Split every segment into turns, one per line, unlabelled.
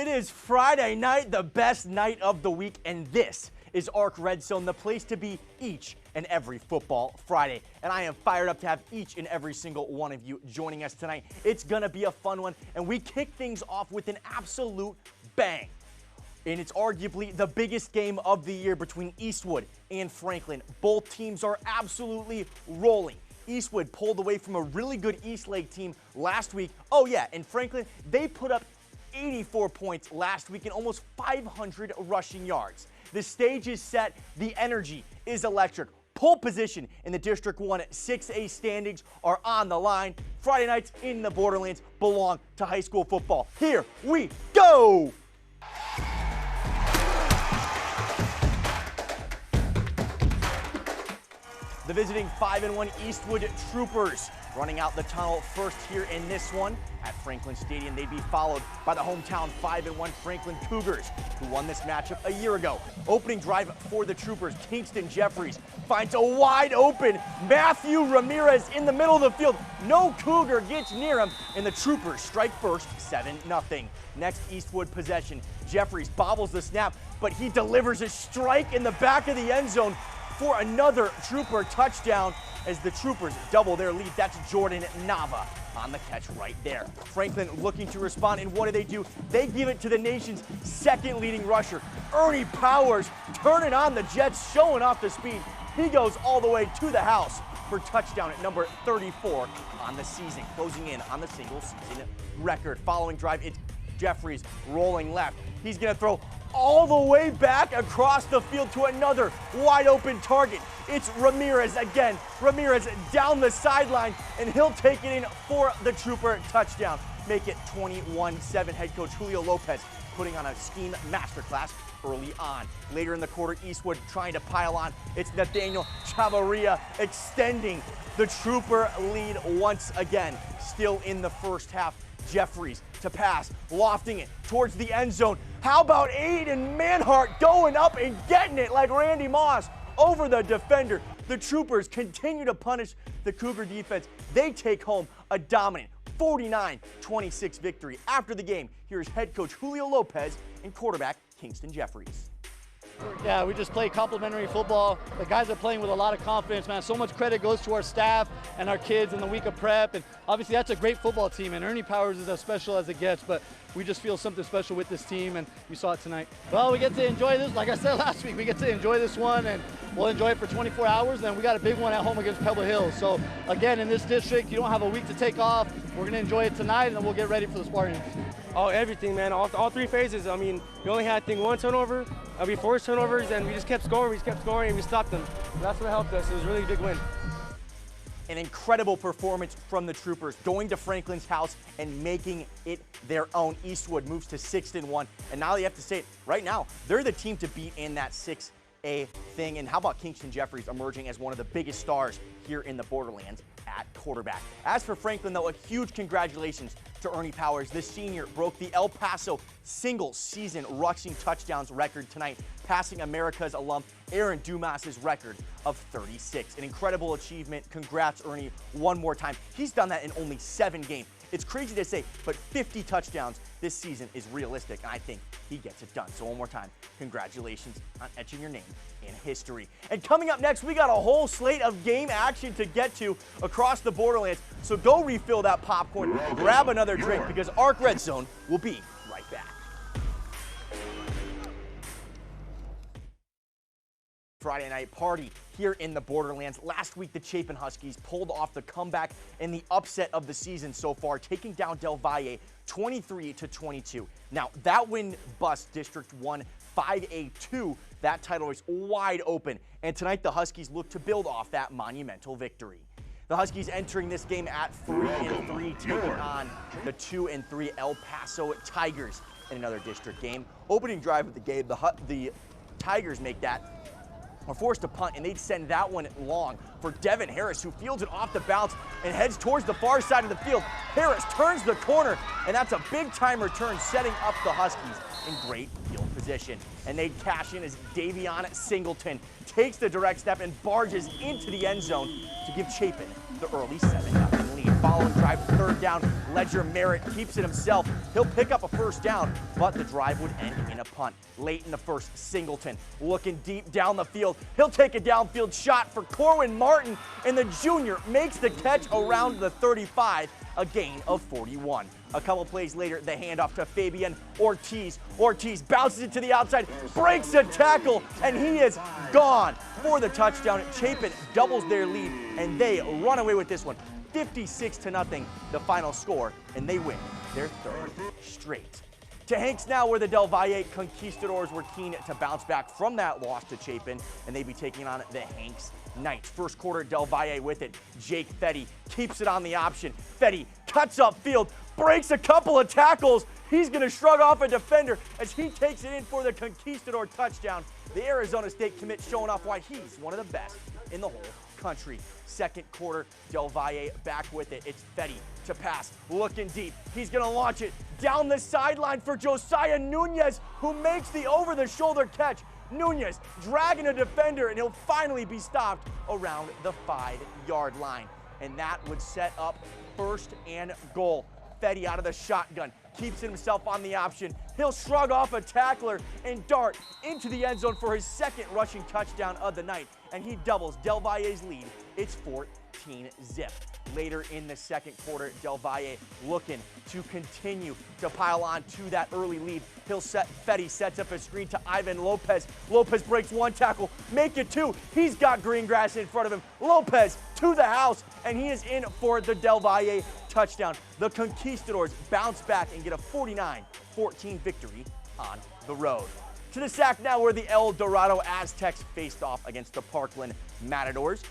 It is Friday night, the best night of the week, and this is ARC Redzone, the place to be each and every football Friday. And I am fired up to have each and every single one of you joining us tonight. It's going to be a fun one, and we kick things off with an absolute bang. And it's arguably the biggest game of the year between Eastwood and Franklin. Both teams are absolutely rolling. Eastwood pulled away from a really good East Lake team last week. Oh yeah, and Franklin, they put up 84 points last week and almost 500 rushing yards. The stage is set, the energy is electric. Pole position in the District 1 6A standings are on the line. Friday nights in the Borderlands belong to high school football. Here we go! The visiting 5-1 Eastwood Troopers running out the tunnel first here in this one at Franklin Stadium. They'd be followed by the hometown 5-1 Franklin Cougars, who won this matchup a year ago. Opening drive for the Troopers, Kingston Jeffries finds a wide open Matthew Ramirez in the middle of the field. No Cougar gets near him, and the Troopers strike first, 7-0. Next Eastwood possession, Jeffries bobbles the snap, but he delivers a strike in the back of the end zone for another Trooper touchdown as the Troopers double their lead. That's Jordan Nava on the catch right there. Franklin looking to respond, and what do? They give it to the nation's second leading rusher, Ernie Powers, turning on the Jets, showing off the speed. He goes all the way to the house for touchdown at number 34 on the season, closing in on the single season record. Following drive, it's Jeffries rolling left. He's going to throw all the way back across the field to another wide open target. It's Ramirez again. Ramirez down the sideline, and he'll take it in for the Trooper touchdown. Make it 21-7. Head coach Julio Lopez putting on a scheme masterclass early on. Later in the quarter, Eastwood trying to pile on. It's Nathaniel Chavarria extending the Trooper lead once again. Still in the first half. Jeffries to pass, lofting it towards the end zone. How about Aiden Manhart going up and getting it like Randy Moss over the defender? The Troopers continue to punish the Cougar defense. They take home a dominant 49-26 victory. After the game, here's head coach Julio Lopez and quarterback Kingston Jeffries.
Yeah, we just play complimentary football. The guys are playing with a lot of confidence, man. So much credit goes to our staff and our kids in the week of prep. And obviously that's a great football team, and Ernie Powers is as special as it gets, but we just feel something special with this team, and you saw it tonight. Well, we get to enjoy this, like I said last week, we get to enjoy this one, and we'll enjoy it for 24 hours. Then we got a big one at home against Pebble Hills. So again, in this district, you don't have a week to take off. We're gonna enjoy it tonight, and then we'll get ready for the Spartans.
Oh, everything, man. All three phases. I mean, we only had, I think, one turnover. We forced turnovers, and we just kept scoring, and we stopped them. That's what helped us. It was a really big win.
An incredible performance from the Troopers, going to Franklin's house and making it their own. Eastwood moves to 6-1, and now you have to say it, right now, they're the team to beat in that 6A thing. And how about Kingston Jeffries emerging as one of the biggest stars here in the Borderlands at quarterback? As for Franklin, though, a huge congratulations to Ernie Powers. The senior broke the El Paso single-season rushing touchdowns record tonight, passing America's alum Aaron Dumas's record of 36. An incredible achievement. Congrats, Ernie, one more time. He's done that in only 7 games. It's crazy to say, but 50 touchdowns this season is realistic, and I think he gets it done. So one more time, congratulations on etching your name in history. And coming up next, we got a whole slate of game action to get to across the Borderlands. So go refill that popcorn, grab another drink, because ARC Redzone will be right back. Friday night party here in the Borderlands. Last week, the Chapin Huskies pulled off the comeback and the upset of the season so far, taking down Del Valle 23-22. Now, that win bust District 1 5A2. That title is wide open, and tonight the Huskies look to build off that monumental victory. The Huskies entering this game at 3-3, taking on the 2-3 El Paso Tigers in another district game. Opening drive of the game, the Tigers make that, are forced to punt, and they'd send that one long for Devin Harris, who fields it off the bounce and heads towards the far side of the field. Harris turns the corner, and that's a big-time return, setting up the Huskies in great field position. And they'd cash in as Davion Singleton takes the direct step and barges into the end zone to give Chapin the early 7-0 lead. following drive, third down. Ledger Merritt keeps it himself. He'll pick up a first down, but the drive would end in a punt. Late in the first, Singleton looking deep down the field. He'll take a downfield shot for Corwin Martin, and the junior makes the catch around the 35, a gain of 41. A couple plays later, the handoff to Fabian Ortiz. Ortiz bounces it to the outside, breaks a tackle, and he is gone for the touchdown. Chapin doubles their lead, and they run away with this one. 56-0, the final score, and they win their third straight. To Hanks now, where the Del Valle Conquistadors were keen to bounce back from that loss to Chapin, and they'd be taking on the Hanks Knights. First quarter, Del Valle with it. Jake Fetty keeps it on the option. Fetty cuts up field, breaks a couple of tackles. He's going to shrug off a defender as he takes it in for the Conquistador touchdown. The Arizona State commit showing off why he's one of the best in the whole country. Second quarter, Del Valle back with it. It's Fetty to pass, looking deep. He's going to launch it down the sideline for Josiah Nunez, who makes the over-the-shoulder catch. Nunez dragging a defender, and he'll finally be stopped around the 5-yard line. And that would set up first and goal. Fetty out of the shotgun, keeps himself on the option. He'll shrug off a tackler and dart into the end zone for his second rushing touchdown of the night, and he doubles Del Valle's lead. It's 14-zip. Later in the second quarter, Del Valle looking to continue to pile on to that early lead. Fetty sets up a screen to Ivan Lopez. Lopez breaks one tackle, make it two. He's got green grass in front of him. Lopez to the house, and he is in for the Del Valle touchdown. The Conquistadors bounce back and get a 49-14 victory on the road. To the sack now, where the El Dorado Aztecs faced off against the Parkland Matadors.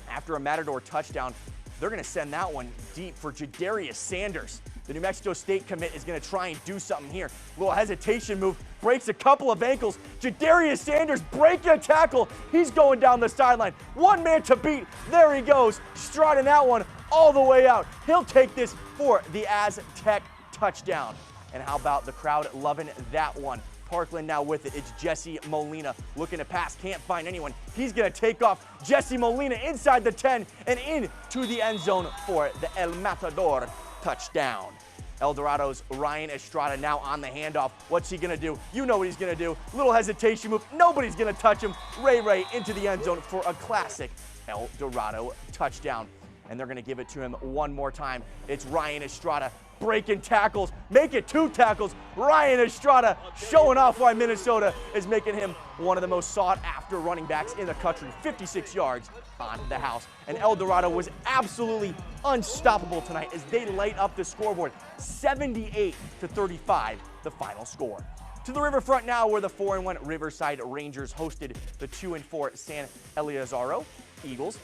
After a Matador touchdown, they're going to send that one deep for Jadarius Sanders. The New Mexico State commit is going to try and do something here. Little hesitation move, breaks a couple of ankles. Jadarius Sanders breaking a tackle. He's going down the sideline. One man to beat. There he goes, striding that one all the way out. He'll take this for the Aztec touchdown. And how about the crowd loving that one? Parkland now with it. It's Jesse Molina looking to pass. Can't find anyone. He's going to take off. Jesse Molina inside the 10 and into the end zone for the El Matador touchdown. El Dorado's Ryan Estrada now on the handoff. What's he going to do? You know what he's going to do. Little hesitation move. Nobody's going to touch him. Ray into the end zone for a classic El Dorado touchdown. And they're going to give it to him one more time. It's Ryan Estrada breaking tackles, make it two tackles. Ryan Estrada showing off why Minnesota is making him one of the most sought-after running backs in the country. 56 yards on the house. And El Dorado was absolutely unstoppable tonight as they light up the scoreboard. 78-35, the final score. To the riverfront now, where the 4-1 Riverside Rangers hosted the 2-4 San Eliazaro Eagles.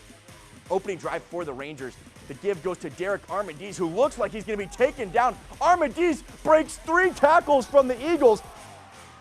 Opening drive for the Rangers. The give goes to Derek Armendez, who looks like he's going to be taken down. Armendez breaks 3 tackles from the Eagles,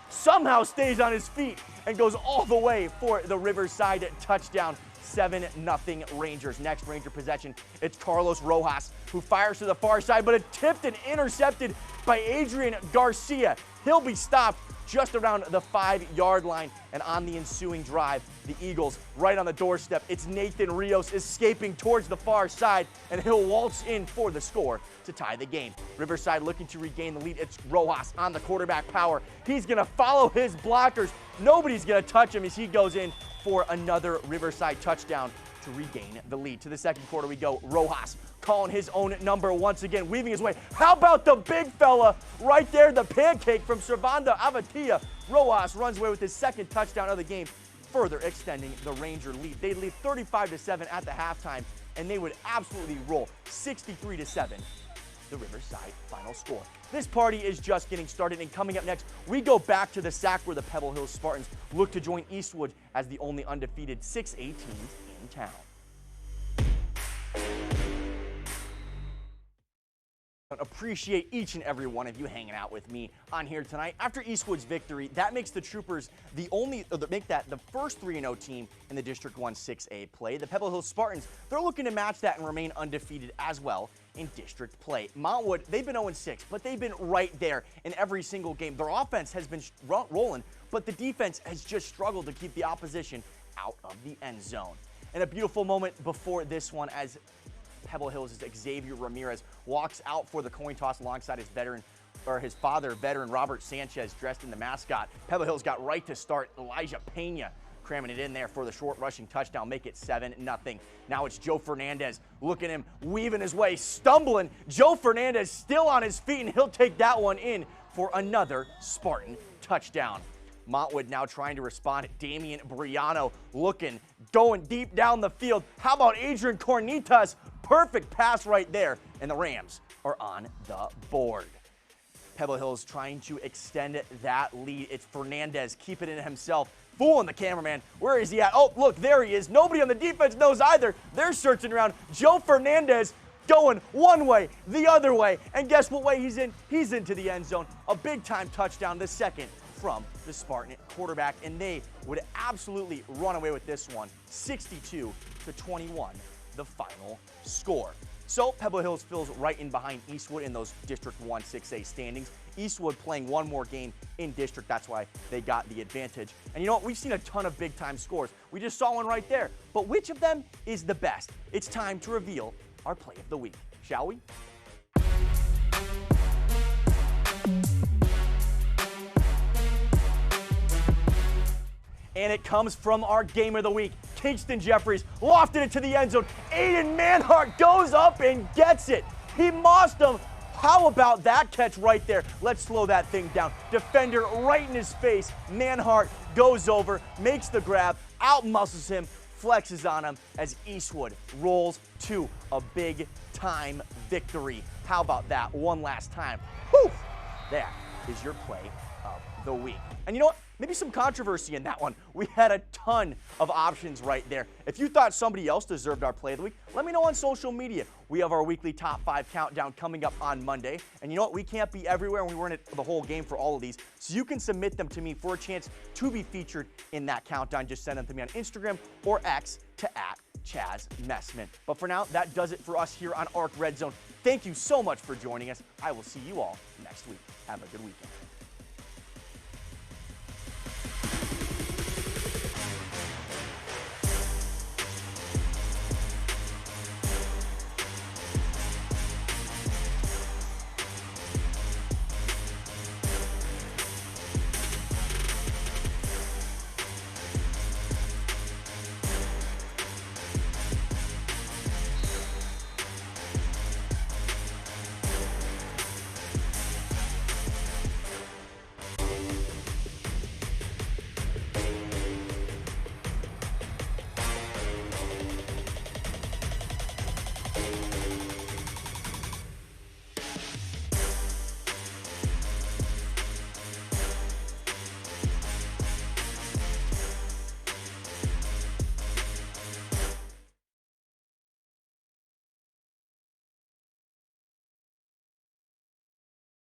somehow stays on his feet, and goes all the way for the Riverside touchdown. 7-0 Rangers. Next Ranger possession, it's Carlos Rojas, who fires to the far side, but it's tipped and intercepted by Adrian Garcia. He'll be stopped just around the 5-yard line, and on the ensuing drive, the Eagles right on the doorstep. It's Nathan Rios escaping towards the far side, and he'll waltz in for the score to tie the game. Riverside looking to regain the lead. It's Rojas on the quarterback power. He's going to follow his blockers. Nobody's going to touch him as he goes in for another Riverside touchdown to regain the lead. To the second quarter we go. Rojas calling his own number once again, weaving his way. How about the big fella right there, the pancake from Servando Avatia? Rojas runs away with his second touchdown of the game, further extending the Ranger lead. They lead 35-7 at the halftime, and they would absolutely roll 63-7, the Riverside final score. This party is just getting started, and coming up next, we go back to the SAC where the Pebble Hills Spartans look to join Eastwood as the only undefeated 6A teams in town. Appreciate each and every one of you hanging out with me on here tonight. After Eastwood's victory, that makes the Troopers the first 3-0 team in the District 1 6A play. The Pebble Hills Spartans, they're looking to match that and remain undefeated as well in district play. Montwood, they've been 0-6, but they've been right there in every single game. Their offense has been rolling, but the defense has just struggled to keep the opposition out of the end zone. And a beautiful moment before this one as Pebble Hills' Xavier Ramirez walks out for the coin toss alongside his father, veteran Robert Sanchez, dressed in the mascot. Pebble Hills got right to start. Elijah Pena cramming it in there for the short rushing touchdown, make it 7-0. Now it's Joe Fernandez. Look at him weaving his way, stumbling. Joe Fernandez still on his feet, and he'll take that one in for another Spartan touchdown. Montwood now trying to respond. Damian Briano looking, going deep down the field. How about Adrian Cornitas? Perfect pass right there, and the Rams are on the board. Pebble Hills trying to extend that lead. It's Fernandez keeping it himself, fooling the cameraman. Where is he at? Oh, look, there he is. Nobody on the defense knows either. They're searching around. Joe Fernandez going one way, the other way, and guess what way he's in? He's into the end zone. A big-time touchdown, the second from the Spartan quarterback, and they would absolutely run away with this one. 62-21, the final score. So Pebble Hills fills right in behind Eastwood in those District 1 6A standings. Eastwood playing one more game in district, that's why they got the advantage. And you know what, we've seen a ton of big-time scores. We just saw one right there, but which of them is the best? It's time to reveal our play of the week, shall we? And it comes from our game of the week. Kingston Jeffries lofted it to the end zone. Aiden Manhart goes up and gets it. He mossed him. How about that catch right there? Let's slow that thing down. Defender right in his face. Manhart goes over, makes the grab, out-muscles him, flexes on him as Eastwood rolls to a big-time victory. How about that one last time? Whew! That is your play of the week. And you know what? Maybe some controversy in that one. We had a ton of options right there. If you thought somebody else deserved our play of the week, let me know on social media. We have our weekly top 5 countdown coming up on Monday. And you know what? We can't be everywhere, and we weren't at the whole game for all of these. So you can submit them to me for a chance to be featured in that countdown. Just send them to me on Instagram or X to @ChazMessman. But for now, that does it for us here on ARC Red Zone. Thank you so much for joining us. I will see you all next week. Have a good weekend.